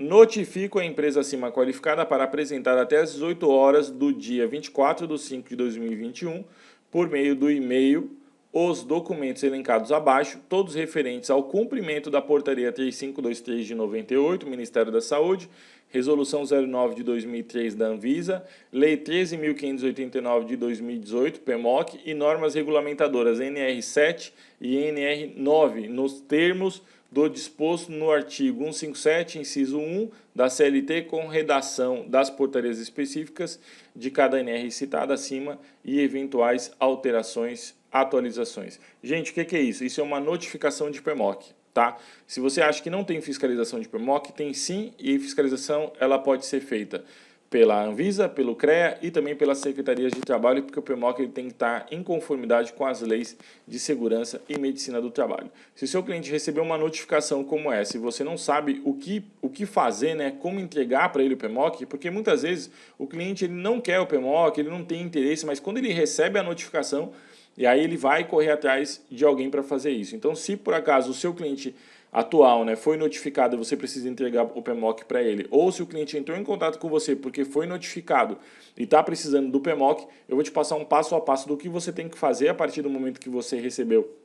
notifico a empresa acima qualificada para apresentar até às 18 horas do dia 24 de 5 de 2021, por meio do e-mail, os documentos elencados abaixo, todos referentes ao cumprimento da Portaria 3523 de 98, Ministério da Saúde, Resolução 09 de 2003 da Anvisa, Lei 13.589 de 2018, PMOC, e normas regulamentadoras NR7 e NR9, nos termos do disposto no artigo 157, inciso 1 da CLT, com redação das portarias específicas de cada NR citada acima e eventuais alterações, atualizações. Gente, o que é isso? Isso é uma notificação de PMOC, tá? Se você acha que não tem fiscalização de PMOC, tem sim, e fiscalização ela pode ser feita pela Anvisa, pelo CREA e também pelas secretarias de trabalho, porque o PMOC ele tem que estar em conformidade com as leis de segurança e medicina do trabalho. Se o seu cliente receber uma notificação como essa e você não sabe o que fazer, né, como entregar para ele o PMOC, porque muitas vezes o cliente ele não quer o PMOC, ele não tem interesse, mas quando ele recebe a notificação, e aí ele vai correr atrás de alguém para fazer isso. Então, se por acaso o seu cliente atual, né, foi notificado e você precisa entregar o PMOC para ele, ou se o cliente entrou em contato com você porque foi notificado e está precisando do PMOC, eu vou te passar um passo a passo do que você tem que fazer a partir do momento que você recebeu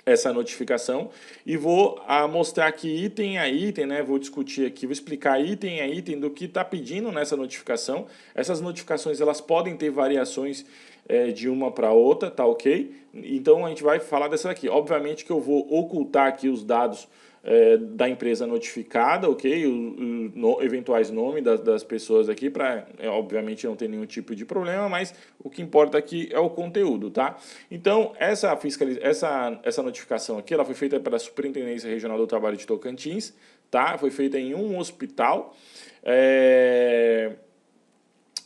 essa notificação, e vou mostrar aqui item a item, né? Vou discutir aqui, vou explicar item a item do que está pedindo nessa notificação. Essas notificações elas podem ter variações de uma para outra, tá ok? Então a gente vai falar dessa aqui. Obviamente que eu vou ocultar aqui os dados da empresa notificada, ok? Eventuais nomes das pessoas aqui, para obviamente não ter nenhum tipo de problema, mas o que importa aqui é o conteúdo, tá? Então, essa notificação aqui, ela foi feita pela Superintendência Regional do Trabalho de Tocantins, tá? Foi feita em um hospital.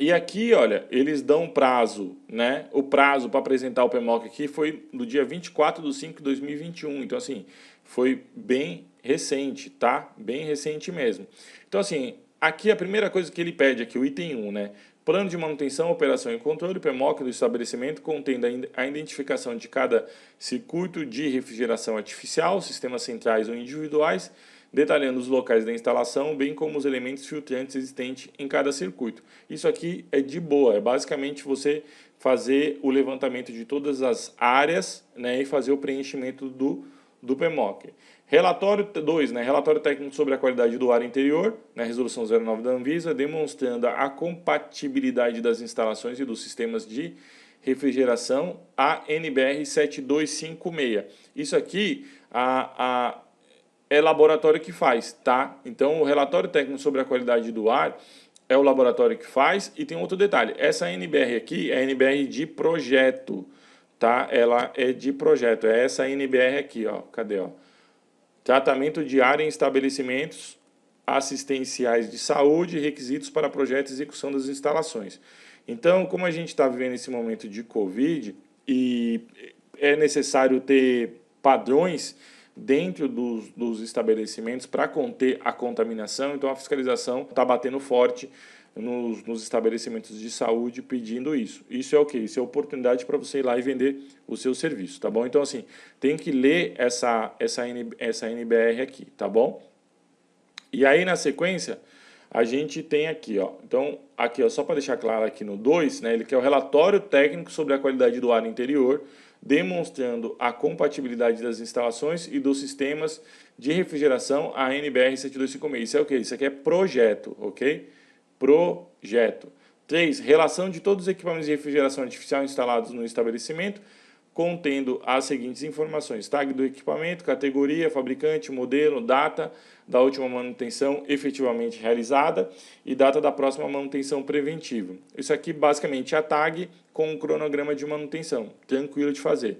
E aqui, olha, eles dão prazo, né? O prazo para apresentar o PMOC aqui foi no dia 24 de 5 de 2021. Então, assim, foi bem recente, tá? Bem recente mesmo. Então, assim, aqui a primeira coisa que ele pede aqui, o item 1, né? Plano de manutenção, operação e controle, PMOC do estabelecimento, contendo a identificação de cada circuito de refrigeração artificial, sistemas centrais ou individuais, detalhando os locais da instalação, bem como os elementos filtrantes existentes em cada circuito. Isso aqui é de boa, é basicamente você fazer o levantamento de todas as áreas, né, e fazer o preenchimento do PMOC. Relatório 2, né, relatório técnico sobre a qualidade do ar interior, na resolução 09 da Anvisa, demonstrando a compatibilidade das instalações e dos sistemas de refrigeração, a NBR 7256. Isso aqui, é laboratório que faz, tá? Então, o relatório técnico sobre a qualidade do ar é o laboratório que faz. E tem outro detalhe, essa NBR aqui é a NBR de projeto, tá? Ela é de projeto, é essa NBR aqui, ó. Cadê, ó? Tratamento de ar em estabelecimentos assistenciais de saúde e requisitos para projeto e execução das instalações. Então, como a gente está vivendo esse momento de Covid e é necessário ter padrões dentro dos estabelecimentos para conter a contaminação, então a fiscalização está batendo forte nos estabelecimentos de saúde pedindo isso. Isso é o quê? Isso é oportunidade para você ir lá e vender o seu serviço, tá bom? Então, assim, tem que ler essa NBR aqui, tá bom? E aí, na sequência, a gente tem aqui, ó. Então, aqui, ó, só para deixar claro aqui no 2, né, ele quer o relatório técnico sobre a qualidade do ar interior, demonstrando a compatibilidade das instalações e dos sistemas de refrigeração a NBR 7256. Isso é o quê? Isso aqui é projeto, ok? Projeto. 3. Relação de todos os equipamentos de refrigeração artificial instalados no estabelecimento, contendo as seguintes informações: tag do equipamento, categoria, fabricante, modelo, data da última manutenção efetivamente realizada e data da próxima manutenção preventiva. Isso aqui basicamente é a tag com um cronograma de manutenção, tranquilo de fazer.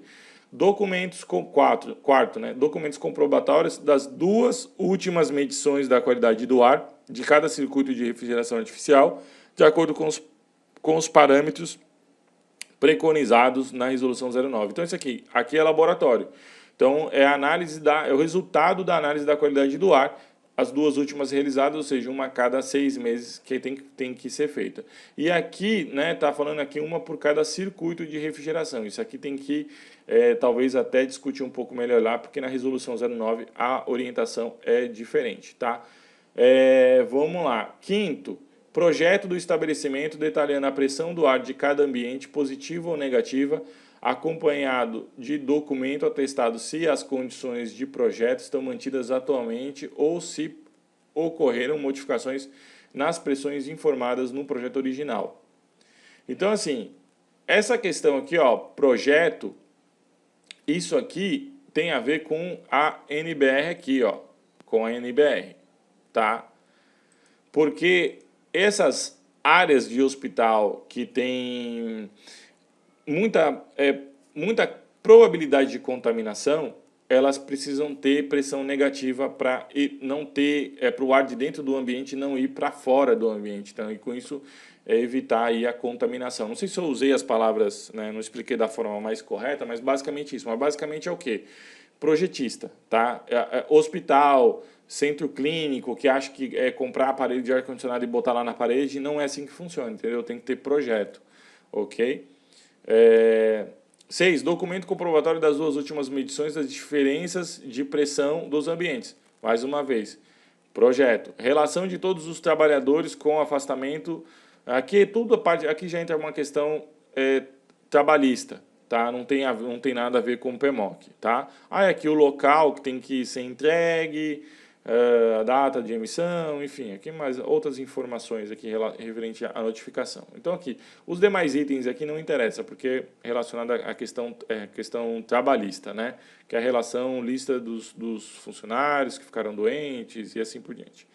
Documentos quarto, né? Documentos comprobatórios das duas últimas medições da qualidade do ar de cada circuito de refrigeração artificial, de acordo com os parâmetros preconizados na resolução 09. Então, isso aqui é laboratório. Então, é o resultado da análise da qualidade do ar, as duas últimas realizadas, ou seja, uma a cada 6 meses que tem que ser feita. E aqui, né, tá falando aqui uma por cada circuito de refrigeração. Isso aqui tem que, talvez até discutir um pouco melhor lá, porque na resolução 09 a orientação é diferente, tá? Vamos lá. Quinto, projeto do estabelecimento detalhando a pressão do ar de cada ambiente, positiva ou negativa, acompanhado de documento atestado se as condições de projeto estão mantidas atualmente ou se ocorreram modificações nas pressões informadas no projeto original. Então, assim, essa questão aqui, ó, projeto, isso aqui tem a ver com a NBR aqui, ó, com a NBR, tá? Porque essas áreas de hospital que tem muita probabilidade de contaminação, elas precisam ter pressão negativa para não ter para o ar de dentro do ambiente não ir para fora do ambiente. Então, e com isso evitar aí a contaminação. Não sei se eu usei as palavras, né, não expliquei da forma mais correta, mas basicamente isso. Mas basicamente é o quê? Projetista, tá? Hospital, centro clínico, que acha que é comprar aparelho de ar-condicionado e botar lá na parede, não é assim que funciona, entendeu? Tem que ter projeto, ok? 6. Documento comprobatório das duas últimas medições das diferenças de pressão dos ambientes. Mais uma vez, projeto. Relação de todos os trabalhadores com afastamento. Aqui tudo aqui já entra uma questão trabalhista, tá? Não tem nada a ver com o PMOC, tá? Aqui o local que tem que ser entregue, a data de emissão, enfim, aqui mais outras informações aqui referente à notificação. Então aqui, os demais itens aqui não interessa, porque é relacionado à questão trabalhista, né? Que é a relação, lista dos funcionários que ficaram doentes e assim por diante.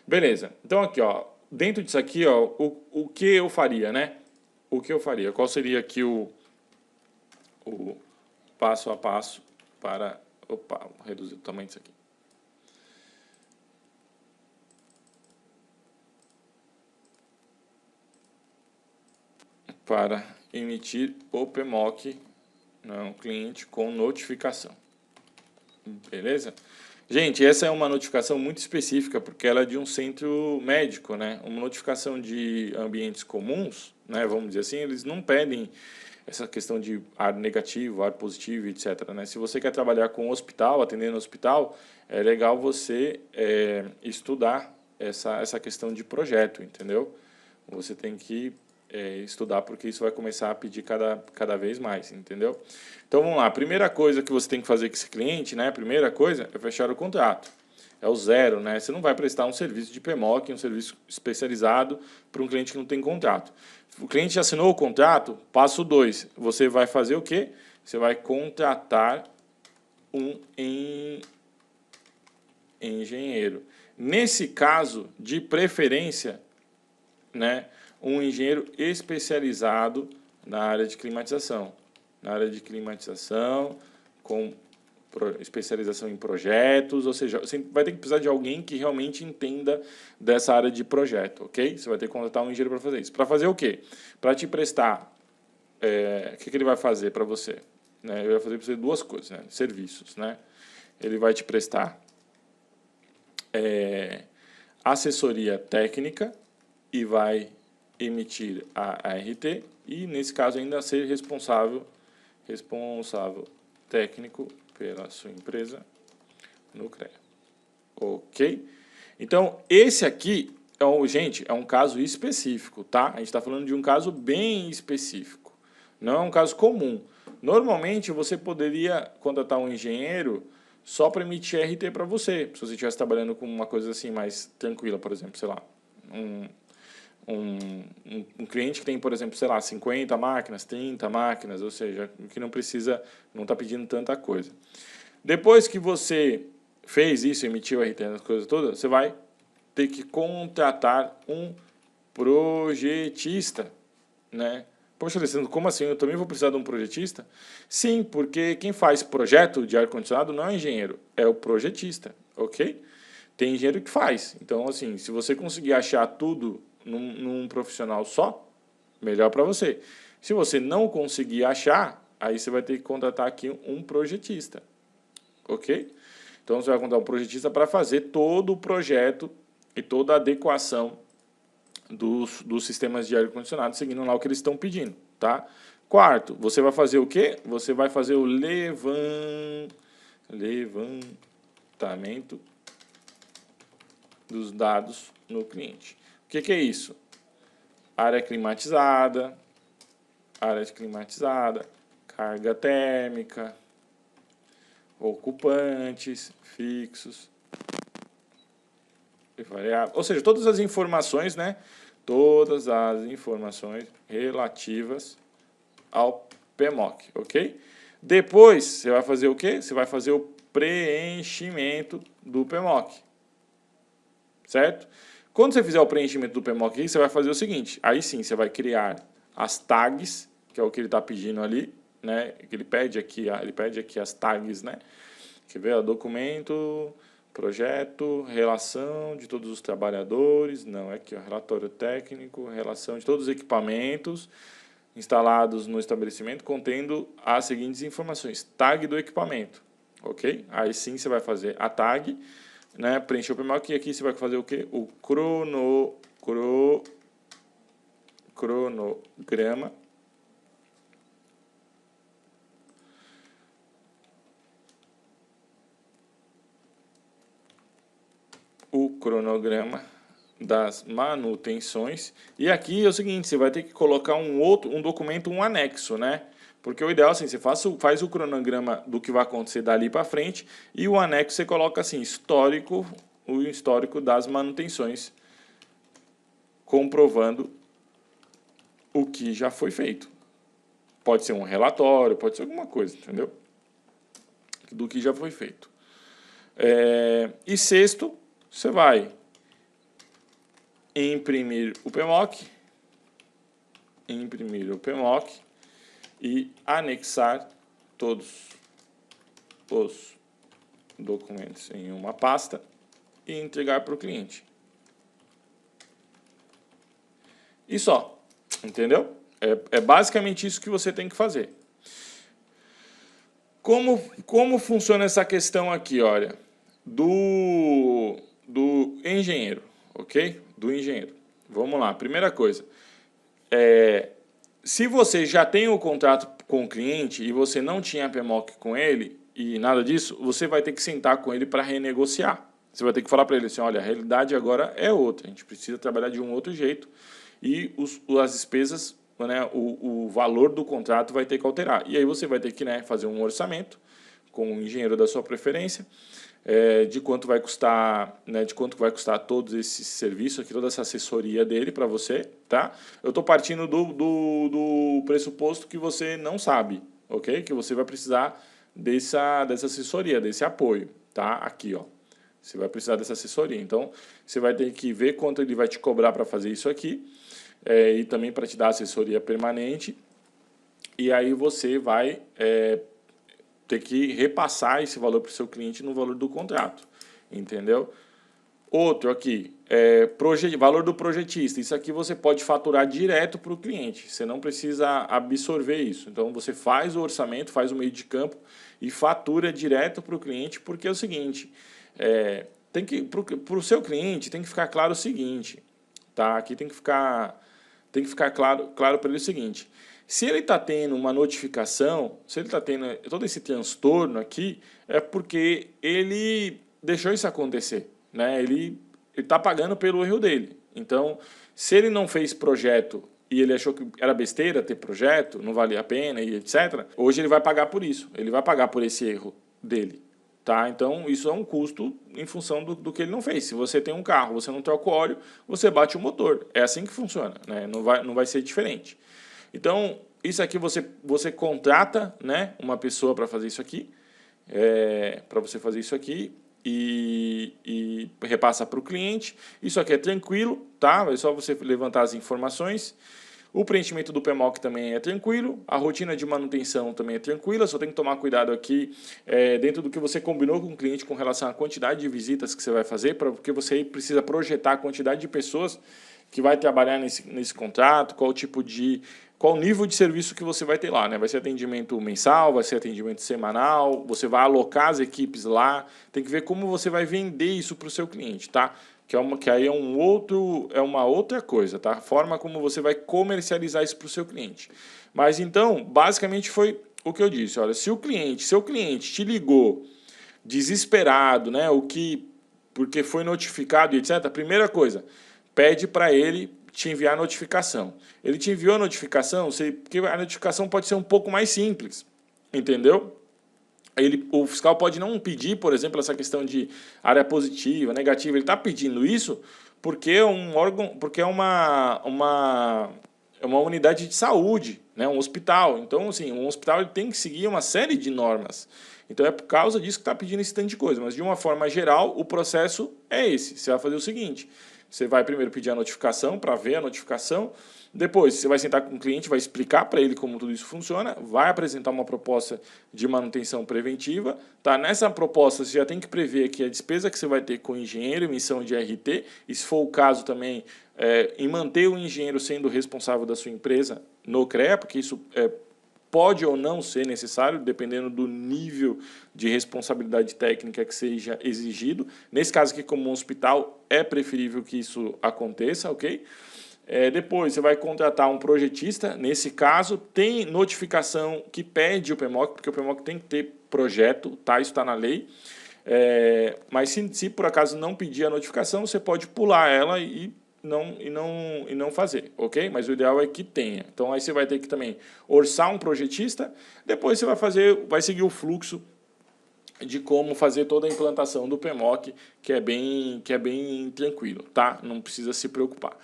Beleza, então aqui, ó, dentro disso aqui, ó, o que eu faria, né? O que eu faria? Qual seria aqui o passo a passo para... Opa, vou reduzir o tamanho disso aqui. Para emitir o PMOC no cliente com notificação. Beleza? Gente, essa é uma notificação muito específica, porque ela é de um centro médico, né? Uma notificação de ambientes comuns, né? Vamos dizer assim, eles não pedem essa questão de ar negativo, ar positivo, etc. Né? Se você quer trabalhar com hospital, atendendo hospital, é legal você estudar essa questão de projeto, entendeu? Você tem que estudar, porque isso vai começar a pedir cada vez mais, entendeu? Então vamos lá, a primeira coisa que você tem que fazer com esse cliente, né? A primeira coisa é fechar o contrato. É o zero, né? Você não vai prestar um serviço de PMOC, um serviço especializado para um cliente que não tem contrato. O cliente já assinou o contrato, passo 2. Você vai fazer o quê? Você vai contratar um engenheiro. Nesse caso, de preferência, né? Um engenheiro especializado na área de climatização. Na área de climatização, com especialização em projetos, ou seja, você vai ter que precisar de alguém que realmente entenda dessa área de projeto, ok? Você vai ter que contratar um engenheiro para fazer isso. Para fazer o quê? Para te prestar, o que ele vai fazer para você? Né? Ele vai fazer para você duas coisas, né? Serviços, né? Ele vai te prestar assessoria técnica e vai emitir a ART e, nesse caso, ainda ser responsável técnico pela sua empresa no CREA. Ok? Então, esse aqui, gente, é um caso específico, tá? A gente está falando de um caso bem específico. Não é um caso comum. Normalmente, você poderia contratar um engenheiro só para emitir RT para você. Se você estivesse trabalhando com uma coisa assim mais tranquila, por exemplo, sei lá, um cliente que tem, por exemplo, sei lá, 50 máquinas, 30 máquinas, ou seja, que não precisa, não está pedindo tanta coisa. Depois que você fez isso, emitiu o RT, as coisas todas, você vai ter que contratar um projetista, né? Poxa, Alessandro, como assim? Eu também vou precisar de um projetista? Sim, porque quem faz projeto de ar-condicionado não é engenheiro, é o projetista, ok? Tem engenheiro que faz. Então, assim, se você conseguir achar tudo num profissional só, melhor para você. Se você não conseguir achar, aí você vai ter que contratar aqui um projetista, ok? Então, você vai contratar um projetista para fazer todo o projeto e toda a adequação dos sistemas de ar-condicionado, seguindo lá o que eles estão pedindo, tá? Quarto, você vai fazer o quê? Você vai fazer o levantamento dos dados no cliente. O que é isso? Área climatizada, carga térmica, ocupantes, fixos e variáveis. Ou seja, todas as informações, né? Todas as informações relativas ao PMOC, ok? Depois, você vai fazer o quê? Você vai fazer o preenchimento do PMOC, certo? Quando você fizer o preenchimento do PMOC, você vai fazer o seguinte, aí sim, você vai criar as tags, que é o que ele está pedindo ali, né? Ele pede aqui as tags, né? Quer ver? Documento, projeto, relação de todos os trabalhadores, não, é aqui, ó, relatório técnico, relação de todos os equipamentos instalados no estabelecimento, contendo as seguintes informações, tag do equipamento, ok? Aí sim você vai fazer a tag, né, preencher o PMOC, e aqui você vai fazer o quê? O cronograma das manutenções. E aqui é o seguinte, você vai ter que colocar um documento, um anexo, né? Porque o ideal é assim, você faz o cronograma do que vai acontecer dali para frente e o anexo você coloca assim, o histórico das manutenções, comprovando o que já foi feito. Pode ser um relatório, pode ser alguma coisa, entendeu? Do que já foi feito. E sexto, você vai imprimir o PMOC e anexar todos os documentos em uma pasta e entregar para o cliente. E só, entendeu? É basicamente isso que você tem que fazer. Como funciona essa questão aqui, olha, do engenheiro, ok? Do engenheiro. Vamos lá, primeira coisa. Se você já tem o contrato com o cliente e você não tinha PMOC com ele e nada disso, você vai ter que sentar com ele para renegociar. Você vai ter que falar para ele assim, olha, a realidade agora é outra, a gente precisa trabalhar de um outro jeito e as despesas, né, o valor do contrato vai ter que alterar. E aí você vai ter que, né, fazer um orçamento com o engenheiro da sua preferência, de quanto vai custar, né, todos esses serviços aqui, toda essa assessoria dele para você, tá? Eu estou partindo do pressuposto que você não sabe, ok? Que você vai precisar dessa assessoria, desse apoio, tá? Aqui, ó. Você vai precisar dessa assessoria. Então, você vai ter que ver quanto ele vai te cobrar para fazer isso aqui, e também para te dar assessoria permanente. E aí você vai ter que repassar esse valor para o seu cliente no valor do contrato, entendeu? Outro aqui, valor do projetista. Isso aqui você pode faturar direto para o cliente, você não precisa absorver isso. Então você faz o orçamento, faz o meio de campo e fatura direto para o cliente, porque é o seguinte, para o seu cliente tem que ficar claro o seguinte, tá? Aqui tem que ficar claro para ele o seguinte, se ele está tendo uma notificação, se ele está tendo todo esse transtorno aqui, é porque ele deixou isso acontecer, né? Ele está pagando pelo erro dele. Então, se ele não fez projeto e ele achou que era besteira ter projeto, não valia a pena e etc., hoje ele vai pagar por isso, ele vai pagar por esse erro dele. Tá? Então, isso é um custo em função do que ele não fez. Se você tem um carro, você não troca o óleo, você bate o motor. É assim que funciona, né? Não vai ser diferente. Então, isso aqui você contrata, né, uma pessoa para fazer isso aqui, e repassa para o cliente. Isso aqui é tranquilo, tá? É só você levantar as informações. O preenchimento do PMOC também é tranquilo, a rotina de manutenção também é tranquila, só tem que tomar cuidado aqui dentro do que você combinou com o cliente com relação à quantidade de visitas que você vai fazer, porque você precisa projetar a quantidade de pessoas que vai trabalhar nesse contrato, qual nível de serviço que você vai ter lá, né? Vai ser atendimento mensal, vai ser atendimento semanal, você vai alocar as equipes lá, tem que ver como você vai vender isso para o seu cliente, tá? Que aí é uma outra coisa, tá? A forma como você vai comercializar isso para o seu cliente. Mas então, basicamente foi o que eu disse. Olha, se seu cliente te ligou desesperado, né? O que porque foi notificado e etc., a primeira coisa, pede para ele te enviar a notificação. Ele te enviou a notificação, porque a notificação pode ser um pouco mais simples, entendeu? O fiscal pode não pedir, por exemplo, essa questão de área positiva, negativa. Ele está pedindo isso porque é um órgão, porque é uma unidade de saúde, né? Um hospital. Então, assim, um hospital ele tem que seguir uma série de normas. Então, é por causa disso que está pedindo esse tanto de coisa. Mas, de uma forma geral, o processo é esse. Você vai fazer o seguinte: você vai primeiro pedir a notificação para ver a notificação. Depois, você vai sentar com o cliente, vai explicar para ele como tudo isso funciona, vai apresentar uma proposta de manutenção preventiva. Tá? Nessa proposta, você já tem que prever aqui a despesa que você vai ter com o engenheiro, emissão de RT, e se for o caso também, em manter o engenheiro sendo responsável da sua empresa no CREA, porque isso pode ou não ser necessário, dependendo do nível de responsabilidade técnica que seja exigido. Nesse caso aqui, como um hospital, é preferível que isso aconteça, ok? Depois, você vai contratar um projetista. Nesse caso, tem notificação que pede o PMOC, porque o PMOC tem que ter projeto, tá? Isso está na lei. Mas se por acaso não pedir a notificação, você pode pular ela e não fazer, ok? Mas o ideal é que tenha. Então, aí você vai ter que também orçar um projetista. Depois, você vai seguir o fluxo de como fazer toda a implantação do PMOC, que é bem tranquilo, tá? Não precisa se preocupar.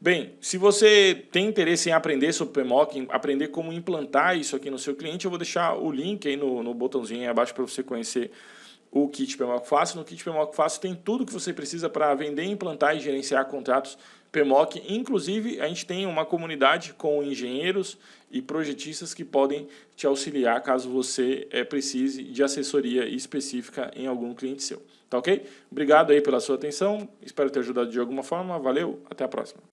Bem, se você tem interesse em aprender sobre PMOC, em aprender como implantar isso aqui no seu cliente, eu vou deixar o link aí no botãozinho aí abaixo para você conhecer o Kit PMOC Fácil. No Kit PMOC Fácil tem tudo que você precisa para vender, implantar e gerenciar contratos PMOC. Inclusive, a gente tem uma comunidade com engenheiros e projetistas que podem te auxiliar caso você precise de assessoria específica em algum cliente seu. Tá ok? Obrigado aí pela sua atenção. Espero ter ajudado de alguma forma. Valeu, até a próxima.